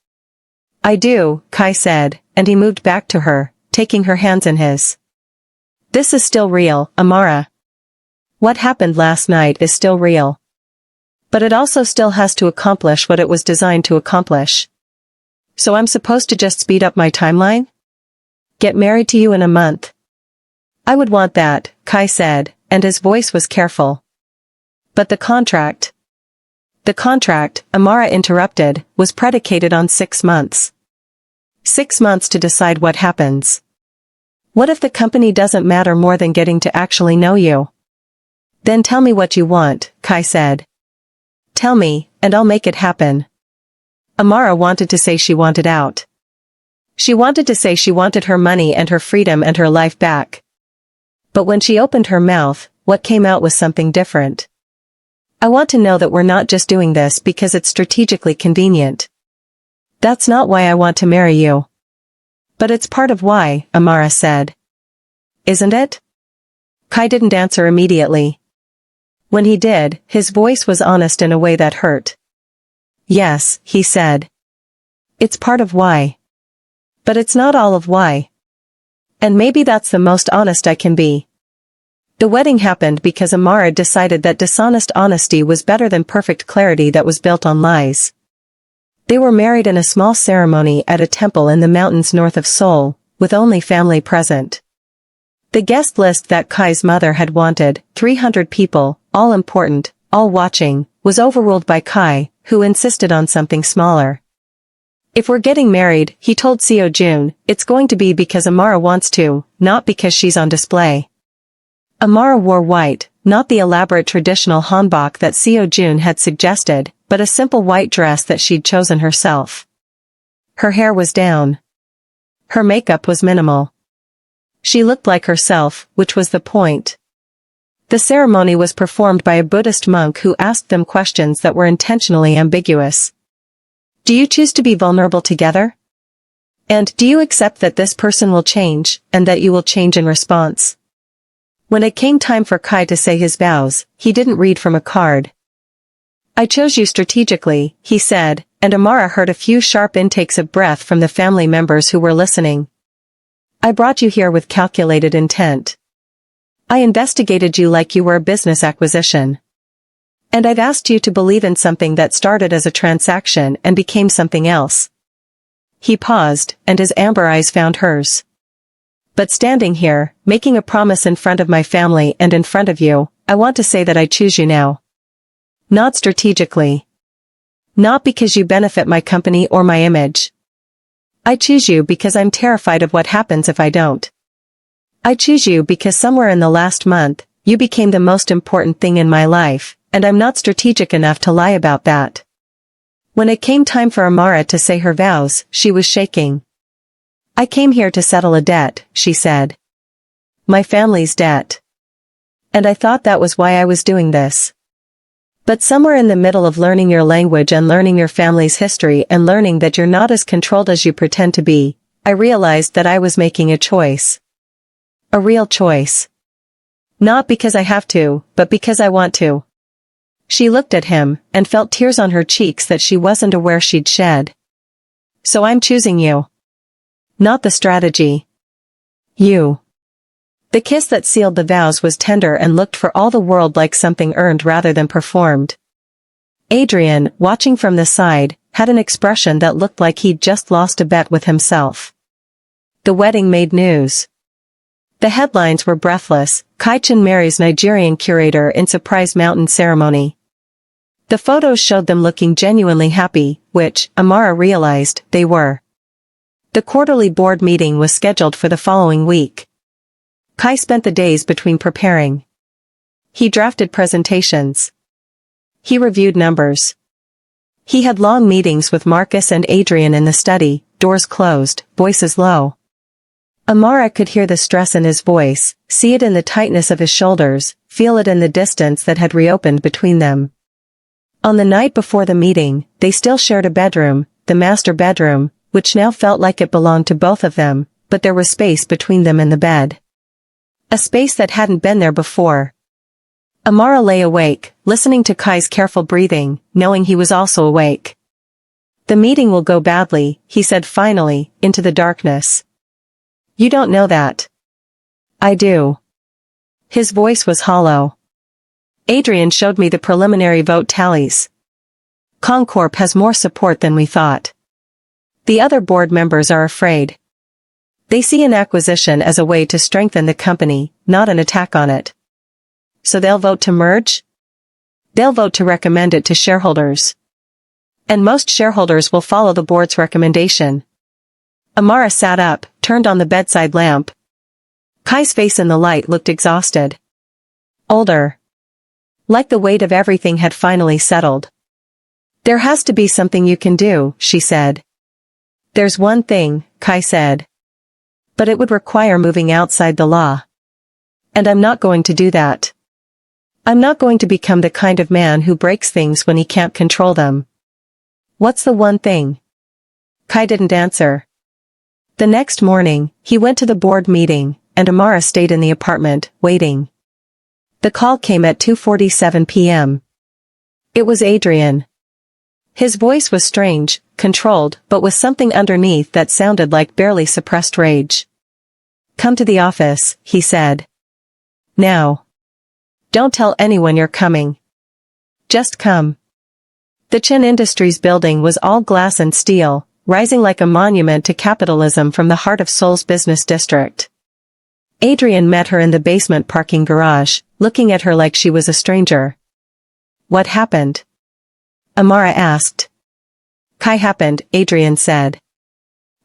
S1: I do, Kai said, and he moved back to her, taking her hands in his. This is still real, Amara. What happened last night is still real. But it also still has to accomplish what it was designed to accomplish. So I'm supposed to just speed up my timeline? Get married to you in a month. I would want that, Kai said, and his voice was careful. But the contract. The contract, Amara interrupted, was predicated on 6 months. 6 months to decide what happens. What if the company doesn't matter more than getting to actually know you? Then tell me what you want, Kai said. Tell me, and I'll make it happen. Amara wanted to say she wanted out. She wanted to say she wanted her money and her freedom and her life back. But when she opened her mouth, what came out was something different. I want to know that we're not just doing this because it's strategically convenient. That's not why I want to marry you. But it's part of why, Amara said. Isn't it? Kai didn't answer immediately. When he did, his voice was honest in a way that hurt. Yes, he said. It's part of why. But it's not all of why. And maybe that's the most honest I can be. The wedding happened because Amara decided that dishonest honesty was better than perfect clarity that was built on lies. They were married in a small ceremony at a temple in the mountains north of Seoul, with only family present. The guest list that Kai's mother had wanted, 300 people, all important, all watching, was overruled by Kai, who insisted on something smaller. If we're getting married, he told Seo Jun, it's going to be because Amara wants to, not because she's on display. Amara wore white, not the elaborate traditional hanbok that Seo Jun had suggested, but a simple white dress that she'd chosen herself. Her hair was down. Her makeup was minimal. She looked like herself, which was the point. The ceremony was performed by a Buddhist monk who asked them questions that were intentionally ambiguous. Do you choose to be vulnerable together? And do you accept that this person will change, and that you will change in response? When it came time for Kai to say his vows, he didn't read from a card. I chose you strategically, he said, and Amara heard a few sharp intakes of breath from the family members who were listening. I brought you here with calculated intent. I investigated you like you were a business acquisition. And I've asked you to believe in something that started as a transaction and became something else. He paused, and his amber eyes found hers. But standing here, making a promise in front of my family and in front of you, I want to say that I choose you now. Not strategically. Not because you benefit my company or my image. I choose you because I'm terrified of what happens if I don't. I choose you because somewhere in the last month, you became the most important thing in my life, and I'm not strategic enough to lie about that. When it came time for Amara to say her vows, she was shaking. I came here to settle a debt, she said. My family's debt. And I thought that was why I was doing this. But somewhere in the middle of learning your language and learning your family's history and learning that you're not as controlled as you pretend to be, I realized that I was making a choice. A real choice. Not because I have to, but because I want to. She looked at him, and felt tears on her cheeks that she wasn't aware she'd shed. So I'm choosing you. Not the strategy. You. The kiss that sealed the vows was tender and looked for all the world like something earned rather than performed. Adrian, watching from the side, had an expression that looked like he'd just lost a bet with himself. The wedding made news. The headlines were breathless: Kaichan marries Nigerian curator in surprise mountain ceremony. The photos showed them looking genuinely happy, which, Amara realized, they were. The quarterly board meeting was scheduled for the following week. Kai spent the days between preparing. He drafted presentations. He reviewed numbers. He had long meetings with Marcus and Adrian in the study, doors closed, voices low. Amara could hear the stress in his voice, see it in the tightness of his shoulders, feel it in the distance that had reopened between them. On the night before the meeting, they still shared a bedroom, the master bedroom, which now felt like it belonged to both of them, but there was space between them and the bed. A space that hadn't been there before. Amara lay awake, listening to Kai's careful breathing, knowing he was also awake. The meeting will go badly, he said finally, into the darkness. You don't know that. I do. His voice was hollow. Adrian showed me the preliminary vote tallies. Concorp has more support than we thought. The other board members are afraid. They see an acquisition as a way to strengthen the company, not an attack on it. So they'll vote to merge? They'll vote to recommend it to shareholders. And most shareholders will follow the board's recommendation. Amara sat up, turned on the bedside lamp. Kai's face in the light looked exhausted. Older. Like the weight of everything had finally settled. There has to be something you can do, she said. There's one thing, Kai said. But it would require moving outside the law. And I'm not going to do that. I'm not going to become the kind of man who breaks things when he can't control them. What's the one thing? Kai didn't answer. The next morning, he went to the board meeting, and Amara stayed in the apartment, waiting. The call came at 2:47 p.m. It was Adrian. His voice was strange, controlled, but with something underneath that sounded like barely suppressed rage. Come to the office, he said. Now. Don't tell anyone you're coming. Just come. The Chin Industries building was all glass and steel, rising like a monument to capitalism from the heart of Seoul's business district. Adrian met her in the basement parking garage, looking at her like she was a stranger. What happened? Amara asked. Kai happened, Adrian said.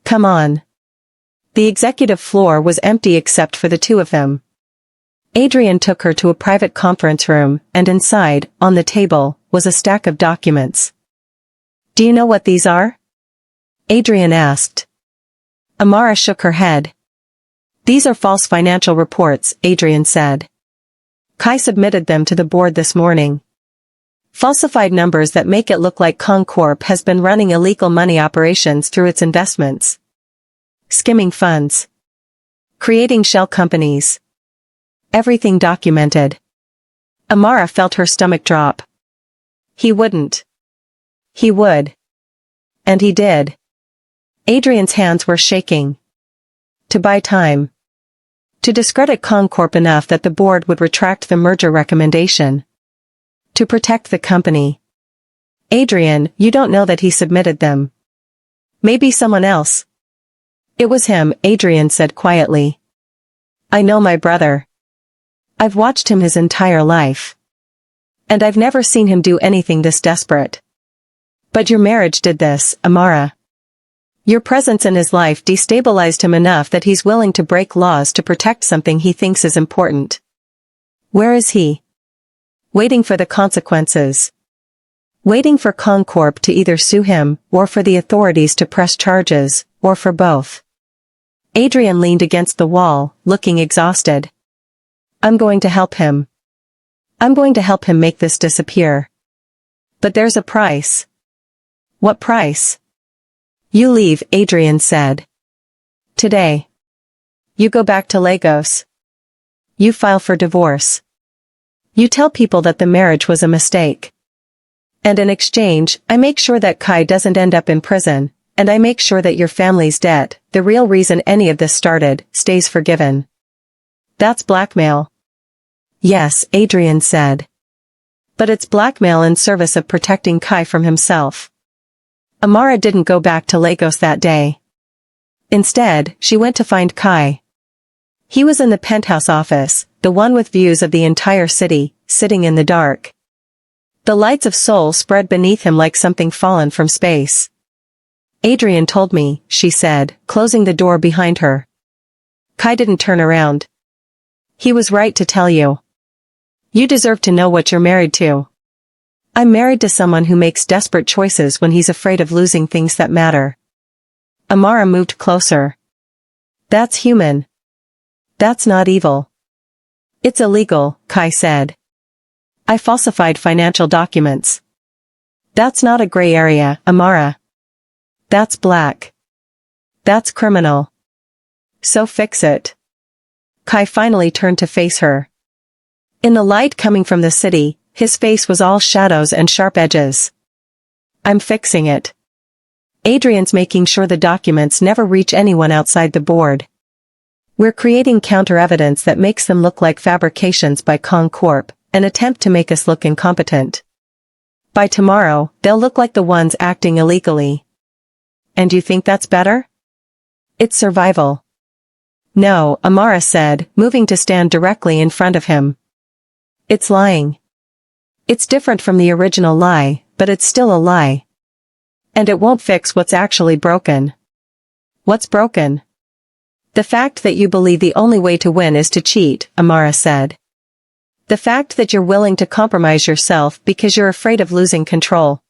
S1: Come on. The executive floor was empty except for the two of them. Adrian took her to a private conference room, and inside, on the table, was a stack of documents. Do you know what these are? Adrian asked. Amara shook her head. These are false financial reports, Adrian said. Kai submitted them to the board this morning. Falsified numbers that make it look like Concorp has been running illegal money operations through its investments. Skimming funds. Creating shell companies. Everything documented. Amara felt her stomach drop. He wouldn't. He would. And he did. Adrian's hands were shaking. To buy time. To discredit Concorp enough that the board would retract the merger recommendation. To protect the company. Adrian, you don't know that he submitted them. Maybe someone else. It was him, Adrian said quietly. I know my brother. I've watched him his entire life. And I've never seen him do anything this desperate. But your marriage did this, Amara. Your presence in his life destabilized him enough that he's willing to break laws to protect something he thinks is important. Where is he? Waiting for the consequences. Waiting for Concorp to either sue him, or for the authorities to press charges, or for both. Adrian leaned against the wall, looking exhausted. I'm going to help him. I'm going to help him make this disappear. But there's a price. What price? You leave, Adrian said. Today. You go back to Lagos. You file for divorce. You tell people that the marriage was a mistake. And in exchange, I make sure that Kai doesn't end up in prison, and I make sure that your family's debt, the real reason any of this started, stays forgiven. That's blackmail. Yes, Adrian said. But it's blackmail in service of protecting Kai from himself. Amara didn't go back to Lagos that day. Instead, she went to find Kai. He was in the penthouse office, the one with views of the entire city, sitting in the dark. The lights of Seoul spread beneath him like something fallen from space. Adrian told me, she said, closing the door behind her. Kai didn't turn around. He was right to tell you. You deserve to know what you're married to. I'm married to someone who makes desperate choices when he's afraid of losing things that matter. Amara moved closer. That's human. That's not evil. It's illegal, Kai said. I falsified financial documents. That's not a gray area, Amara. That's black. That's criminal. So fix it. Kai finally turned to face her. In the light coming from the city, his face was all shadows and sharp edges. I'm fixing it. Adrian's making sure the documents never reach anyone outside the board. We're creating counter-evidence that makes them look like fabrications by Concorp, an attempt to make us look incompetent. By tomorrow, they'll look like the ones acting illegally. And you think that's better? It's survival. No, Amara said, moving to stand directly in front of him. It's lying. It's different from the original lie, but it's still a lie. And it won't fix what's actually broken. What's broken? The fact that you believe the only way to win is to cheat, Amara said. The fact that you're willing to compromise yourself because you're afraid of losing control.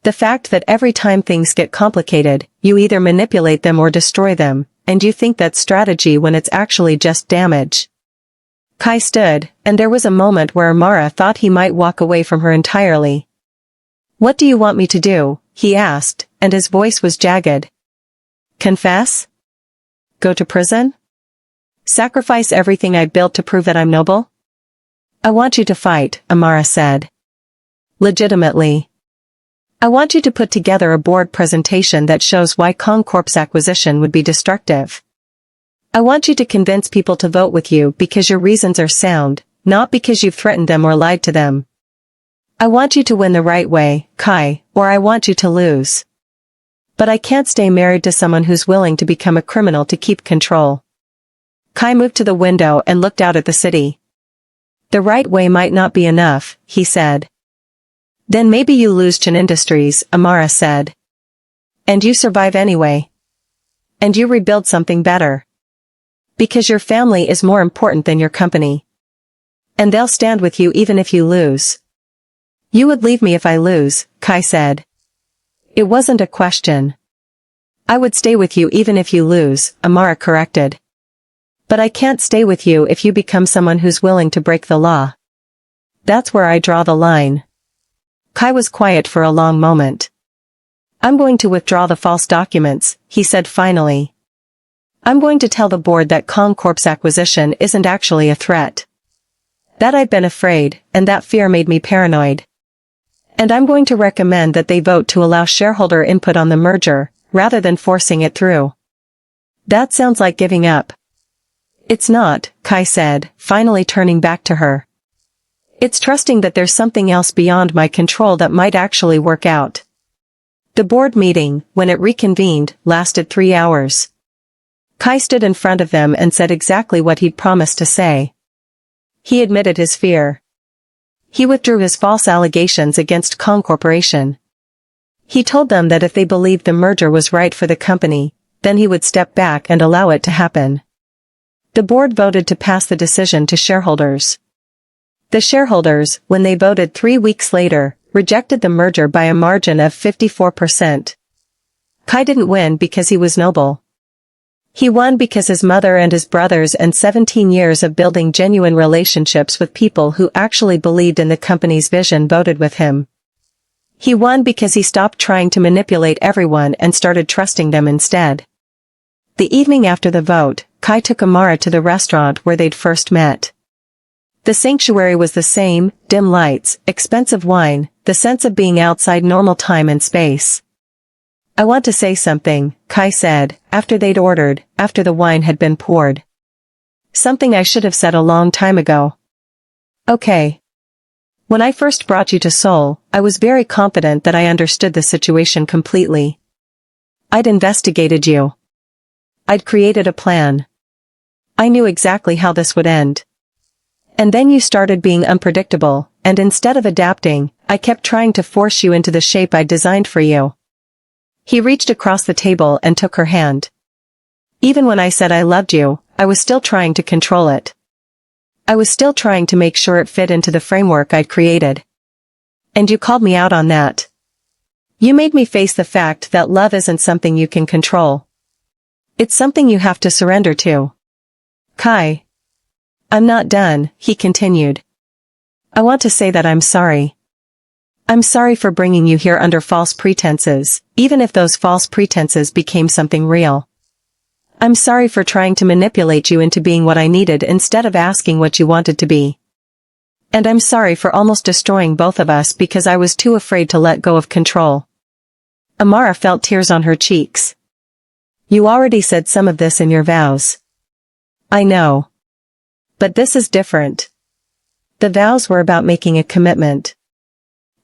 S1: The fact that every time things get complicated, you either manipulate them or destroy them, and you think that's strategy when it's actually just damage. Kai stood, and there was a moment where Amara thought he might walk away from her entirely. What do you want me to do? He asked, and his voice was jagged. Confess? Go to prison? Sacrifice everything I built to prove that I'm noble? I want you to fight, Amara said. Legitimately. I want you to put together a board presentation that shows why Concorp's acquisition would be destructive. I want you to convince people to vote with you because your reasons are sound, not because you've threatened them or lied to them. I want you to win the right way, Kai, or I want you to lose. But I can't stay married to someone who's willing to become a criminal to keep control. Kai moved to the window and looked out at the city. The right way might not be enough, he said. Then maybe you lose Chin Industries, Amara said. And you survive anyway. And you rebuild something better. Because your family is more important than your company. And they'll stand with you even if you lose. You would leave me if I lose, Kai said. It wasn't a question. I would stay with you even if you lose, Amara corrected. But I can't stay with you if you become someone who's willing to break the law. That's where I draw the line. Kai was quiet for a long moment. I'm going to withdraw the false documents, he said finally. I'm going to tell the board that Kong Corp's acquisition isn't actually a threat. That I've been afraid, and that fear made me paranoid. And I'm going to recommend that they vote to allow shareholder input on the merger, rather than forcing it through. That sounds like giving up. It's not, Kai said, finally turning back to her. It's trusting that there's something else beyond my control that might actually work out. The board meeting, when it reconvened, lasted 3 hours. Kai stood in front of them and said exactly what he'd promised to say. He admitted his fear. He withdrew his false allegations against Kong Corporation. He told them that if they believed the merger was right for the company, then he would step back and allow it to happen. The board voted to pass the decision to shareholders. The shareholders, when they voted 3 weeks later, rejected the merger by a margin of 54%. Kai didn't win because he was noble. He won because his mother and his brothers and 17 years of building genuine relationships with people who actually believed in the company's vision voted with him. He won because he stopped trying to manipulate everyone and started trusting them instead. The evening after the vote, Kai took Amara to the restaurant where they'd first met. The sanctuary was the same, dim lights, expensive wine, the sense of being outside normal time and space. I want to say something, Kai said, after they'd ordered, after the wine had been poured. Something I should have said a long time ago. Okay. When I first brought you to Seoul, I was very confident that I understood the situation completely. I'd investigated you. I'd created a plan. I knew exactly how this would end. And then you started being unpredictable, and instead of adapting, I kept trying to force you into the shape I'd designed for you. He reached across the table and took her hand. Even when I said I loved you, I was still trying to control it. I was still trying to make sure it fit into the framework I'd created. And you called me out on that. You made me face the fact that love isn't something you can control. It's something you have to surrender to. Kai. I'm not done, he continued. I want to say that I'm sorry. I'm sorry for bringing you here under false pretenses, even if those false pretenses became something real. I'm sorry for trying to manipulate you into being what I needed instead of asking what you wanted to be. And I'm sorry for almost destroying both of us because I was too afraid to let go of control. Amara felt tears on her cheeks. You already said some of this in your vows. I know. But this is different. The vows were about making a commitment.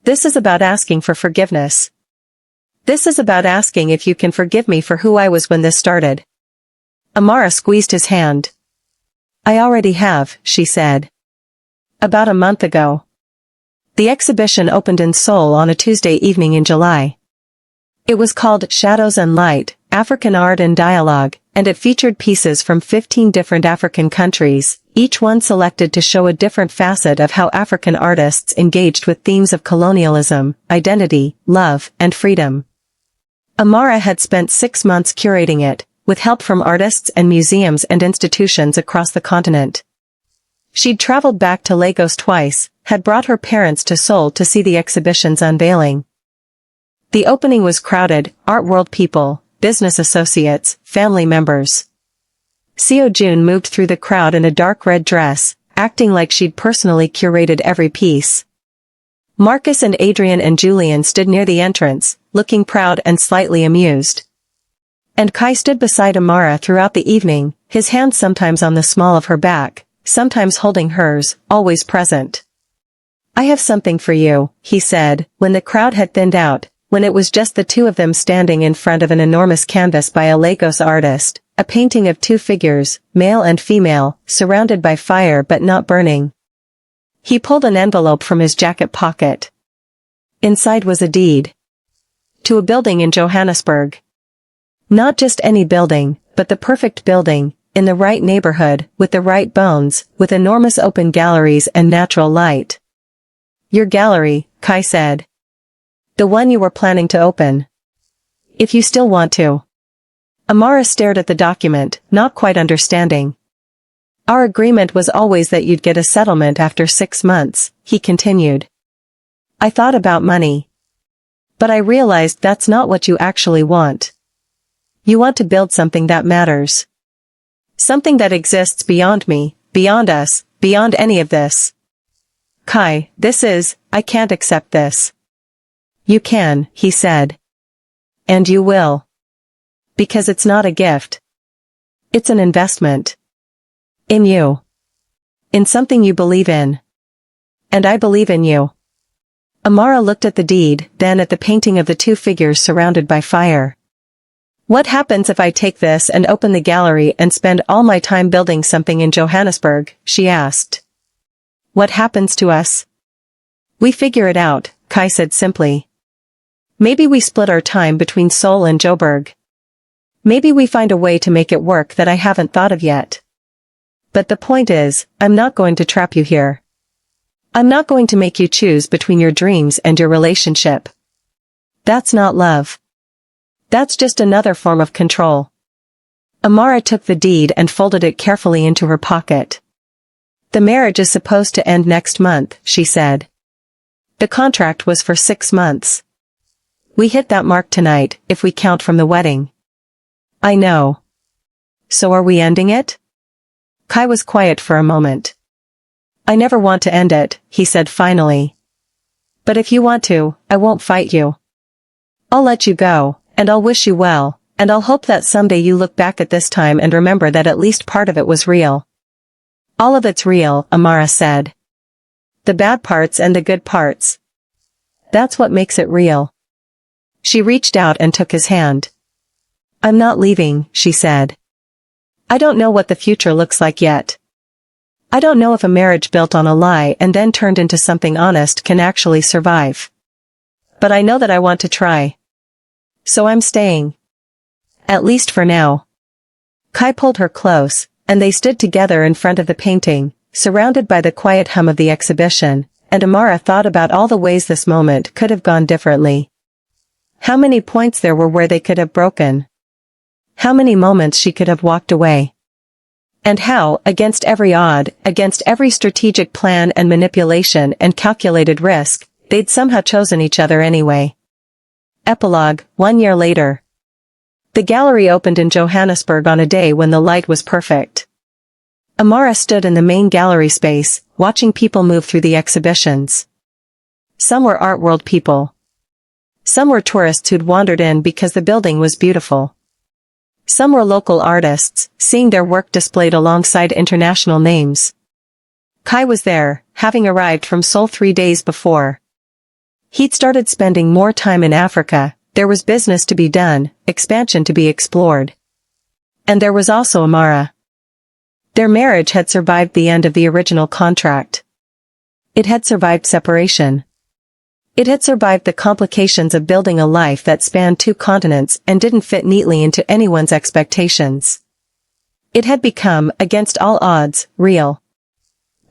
S1: This is about asking for forgiveness. This is about asking if you can forgive me for who I was when this started. Amara squeezed his hand. I already have, she said. About a month ago. The exhibition opened in Seoul on a Tuesday evening in July. It was called Shadows and Light, African Art and Dialogue, and it featured pieces from 15 different African countries, each one selected to show a different facet of how African artists engaged with themes of colonialism, identity, love, and freedom. Amara had spent 6 months curating it, with help from artists and museums and institutions across the continent. She'd traveled back to Lagos twice, had brought her parents to Seoul to see the exhibition's unveiling. The opening was crowded, art world people, business associates, family members. Seo Jun moved through the crowd in a dark red dress, acting like she'd personally curated every piece. Marcus and Adrian and Julian stood near the entrance, looking proud and slightly amused. And Kai stood beside Amara throughout the evening, his hand sometimes on the small of her back, sometimes holding hers, always present. I have something for you, he said, when the crowd had thinned out, when it was just the two of them standing in front of an enormous canvas by a Lagos artist, a painting of two figures, male and female, surrounded by fire but not burning. He pulled an envelope from his jacket pocket. Inside was a deed. To a building in Johannesburg. Not just any building, but the perfect building, in the right neighborhood, with the right bones, with enormous open galleries and natural light. Your gallery, Kai said. The one you were planning to open. If you still want to. Amara stared at the document, not quite understanding. Our agreement was always that you'd get a settlement after 6 months, he continued. I thought about money. But I realized that's not what you actually want. You want to build something that matters. Something that exists beyond me, beyond us, beyond any of this. Kai, I can't accept this. You can, he said. And you will. Because it's not a gift. It's an investment. In you. In something you believe in. And I believe in you. Amara looked at the deed, then at the painting of the two figures surrounded by fire. What happens if I take this and open the gallery and spend all my time building something in Johannesburg, she asked. What happens to us? We figure it out, Kai said simply. Maybe we split our time between Seoul and Joburg. Maybe we find a way to make it work that I haven't thought of yet. But the point is, I'm not going to trap you here. I'm not going to make you choose between your dreams and your relationship. That's not love. That's just another form of control. Amara took the deed and folded it carefully into her pocket. The marriage is supposed to end next month, she said. The contract was for 6 months. We hit that mark tonight, if we count from the wedding. I know. So are we ending it? Kai was quiet for a moment. I never want to end it, he said finally. But if you want to, I won't fight you. I'll let you go, and I'll wish you well, and I'll hope that someday you look back at this time and remember that at least part of it was real. All of it's real, Amara said. The bad parts and the good parts. That's what makes it real. She reached out and took his hand. I'm not leaving, she said. I don't know what the future looks like yet. I don't know if a marriage built on a lie and then turned into something honest can actually survive. But I know that I want to try. So I'm staying. At least for now. Kai pulled her close, and they stood together in front of the painting, surrounded by the quiet hum of the exhibition, and Amara thought about all the ways this moment could have gone differently. How many points there were where they could have broken. How many moments she could have walked away. And how, against every odd, against every strategic plan and manipulation and calculated risk, they'd somehow chosen each other anyway. Epilogue, 1 year later. The gallery opened in Johannesburg on a day when the light was perfect. Amara stood in the main gallery space, watching people move through the exhibitions. Some were art world people. Some were tourists who'd wandered in because the building was beautiful. Some were local artists, seeing their work displayed alongside international names. Kai was there, having arrived from Seoul 3 days before. He'd started spending more time in Africa, there was business to be done, expansion to be explored. And there was also Amara. Their marriage had survived the end of the original contract. It had survived separation. It had survived the complications of building a life that spanned 2 continents and didn't fit neatly into anyone's expectations. It had become, against all odds, real.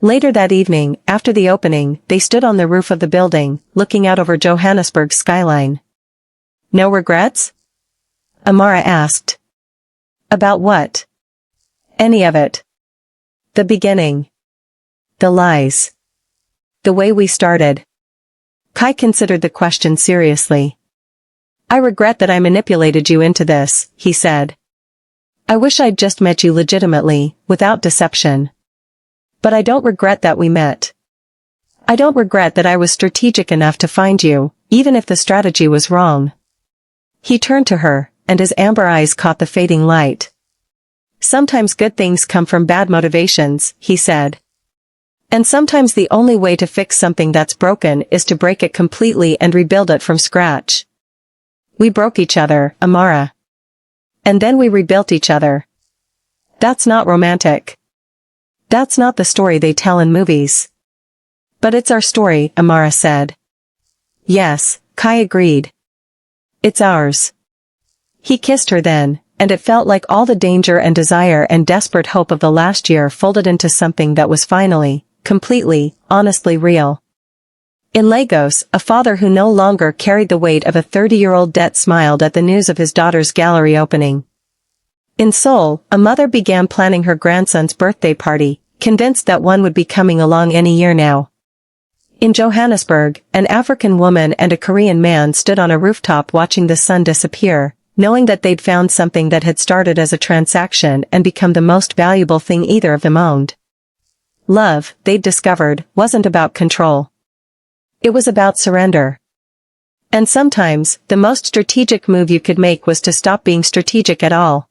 S1: Later that evening, after the opening, they stood on the roof of the building, looking out over Johannesburg's skyline. No regrets? Amara asked. About what? Any of it. The beginning. The lies. The way we started. Kai considered the question seriously. I regret that I manipulated you into this, he said. I wish I'd just met you legitimately, without deception. But I don't regret that we met. I don't regret that I was strategic enough to find you, even if the strategy was wrong. He turned to her, and his amber eyes caught the fading light. Sometimes good things come from bad motivations, he said. And sometimes the only way to fix something that's broken is to break it completely and rebuild it from scratch. We broke each other, Amara. And then we rebuilt each other. That's not romantic. That's not the story they tell in movies. But it's our story, Amara said. Yes, Kai agreed. It's ours. He kissed her then, and it felt like all the danger and desire and desperate hope of the last year folded into something that was finally, completely, honestly real. In Lagos, a father who no longer carried the weight of a 30-year-old debt smiled at the news of his daughter's gallery opening. In Seoul, a mother began planning her grandson's birthday party, convinced that one would be coming along any year now. In Johannesburg, an African woman and a Korean man stood on a rooftop watching the sun disappear, knowing that they'd found something that had started as a transaction and become the most valuable thing either of them owned. Love, they'd discovered, wasn't about control. It was about surrender. And sometimes, the most strategic move you could make was to stop being strategic at all.